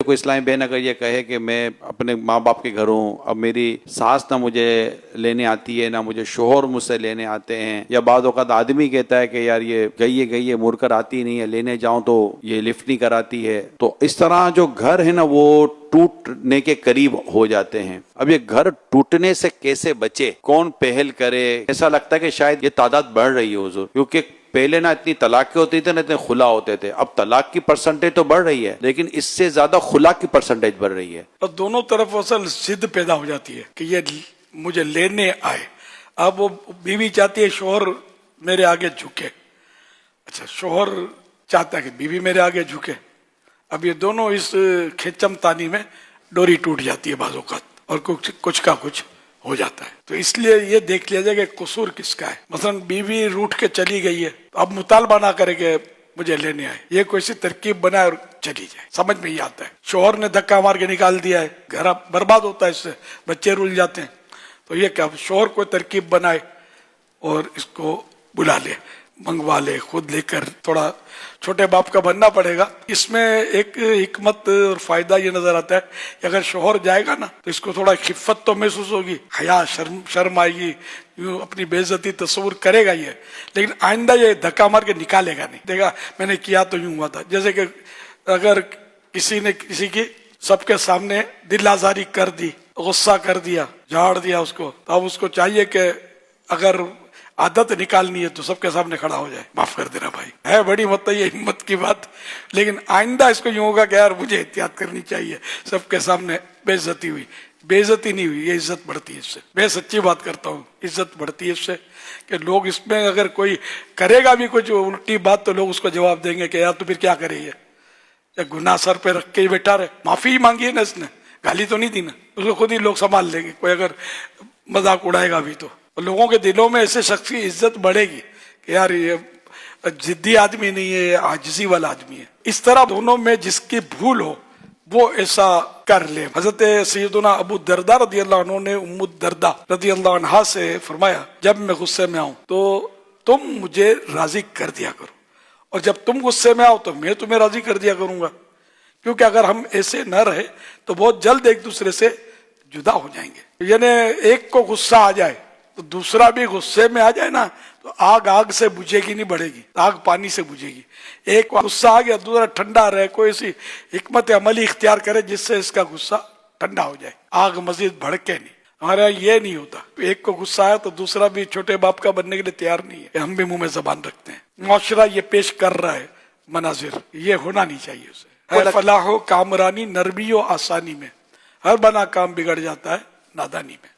कोई इस्लामी बहन अगर ये कहे कि मैं अपने माँ बाप के घर हूँ, अब मेरी सास ना मुझे लेने आती है ना मुझे शोहर मुझसे लेने आते हैं, या बाद वक़्त आदमी कहता है कि यार ये गई है मुड़ कर आती नहीं है, लेने जाऊं तो ये लिफ्ट नहीं कराती है, तो इस तरह जो घर है ना वो टूटने के करीब हो जाते हैं। अब ये घर टूटने से कैसे बचे, कौन पहल करे? ऐसा लगता है कि शायद ये तादाद बढ़ रही है हुजूर, क्योंकि पहले ना इतनी तलाक़ें होती थी ना इतने खुला होते थे, अब तलाक की परसेंटेज तो बढ़ रही है लेकिन इससे ज्यादा खुला की परसेंटेज बढ़ रही है। और दोनों तरफ असल जिद पैदा हो जाती है कि ये मुझे लेने आए। अब वो बीवी चाहती है शोहर मेरे आगे झुके, अच्छा शोहर चाहता है कि बीवी मेरे आगे झुके। अब ये दोनों इस खिंचम तानी में डोरी टूट जाती है बाजों का, और कुछ का कुछ हो जाता है। तो इसलिए ये देख लिया जाए कि कसूर किसका है। मसलन बीवी रूठ के चली गई है, तो अब मुतालबा ना करे कि मुझे लेने आए, ये कोई सी तरकीब बनाए और चली जाए, समझ में ही आता है। शोहर ने धक्का मार के निकाल दिया है, घर बर्बाद होता है, इससे बच्चे रुल जाते हैं। तो ये क्या, शोहर कोई तरकीब बनाए और इसको बुला ले, मंगवा ले, खुद लेकर, थोड़ा छोटे बाप का बनना पड़ेगा। इसमें एक हिकमत और फायदा ये नजर आता है कि अगर शोहर जाएगा ना तो इसको थोड़ा खिफ़त तो महसूस होगी, हया शर्म आएगी, यूं अपनी बेइज्जती तस्वुर करेगा ये, लेकिन आइंदा ये धक्का मार के निकालेगा नहीं, देखा मैंने किया तो यूं हुआ था। जैसे कि अगर किसी ने किसी की सबके सामने दिल आजारी कर दी, गुस्सा कर दिया, झाड़ दिया उसको, तो अब उसको चाहिए कि अगर आदत निकालनी है तो सबके सामने खड़ा हो जाए, माफ कर देना भाई, है बड़ी मतलब ये हिम्मत की बात, लेकिन आइंदा इसको यूं होगा कि यार मुझे एहतियात करनी चाहिए, सबके सामने बेइज्जती हुई, बेइज्जती नहीं हुई, ये इज्जत बढ़ती है इससे। मैं सच्ची बात करता हूँ, इज्जत बढ़ती है इससे कि लोग इसमें अगर कोई करेगा भी कुछ उल्टी बात तो लोग उसको जवाब देंगे कि यार तू फिर क्या करे, ये गुनाह सर पे रख के ही बैठा रहे, माफी ही मांगी है ना इसने, गाली तो नहीं दी ना, उसको खुद ही लोग संभाल लेंगे। कोई अगर मजाक उड़ाएगा भी तो लोगों के दिलों में ऐसे शख्स की इज्जत बढ़ेगी कि यार ये जिद्दी आदमी नहीं है, आजिजी वाला आदमी है। इस तरह दोनों में जिसकी भूल हो वो ऐसा कर ले। हजरत सैयदना अबू दरदा रदी अल्लाह अन्हु ने उम्मु दरदा रदी अल्लाह अन्हा से फरमाया, जब मैं गुस्से में आऊं तो तुम मुझे राजी कर दिया करो, और जब तुम गुस्से में आओ तो मैं तुम्हें राजी कर दिया करूंगा, क्योंकि अगर हम ऐसे न रहे तो बहुत जल्द एक दूसरे से जुदा हो जाएंगे। यानी एक को गुस्सा आ जाए तो दूसरा भी गुस्से में आ जाए ना तो आग से बुझेगी नहीं, बढ़ेगी, आग पानी से बुझेगी। एक गुस्सा आ गया, दूसरा ठंडा रहे, कोई ऐसी हिकमत अमली इख्तियार करे जिससे इसका गुस्सा ठंडा हो जाए, आग मजीद भड़के नहीं। हमारे यहाँ ये नहीं होता, एक को गुस्सा आया तो दूसरा भी छोटे बाप का बनने के लिए तैयार नहीं है, हम भी मुंह में जबान रखते हैं। मुआशरा ये पेश कर रहा है मनाजिर, ये होना नहीं चाहिए उसे। फलाहो कामरानी नरमी और आसानी में, हर बना काम बिगड़ जाता है नादानी में।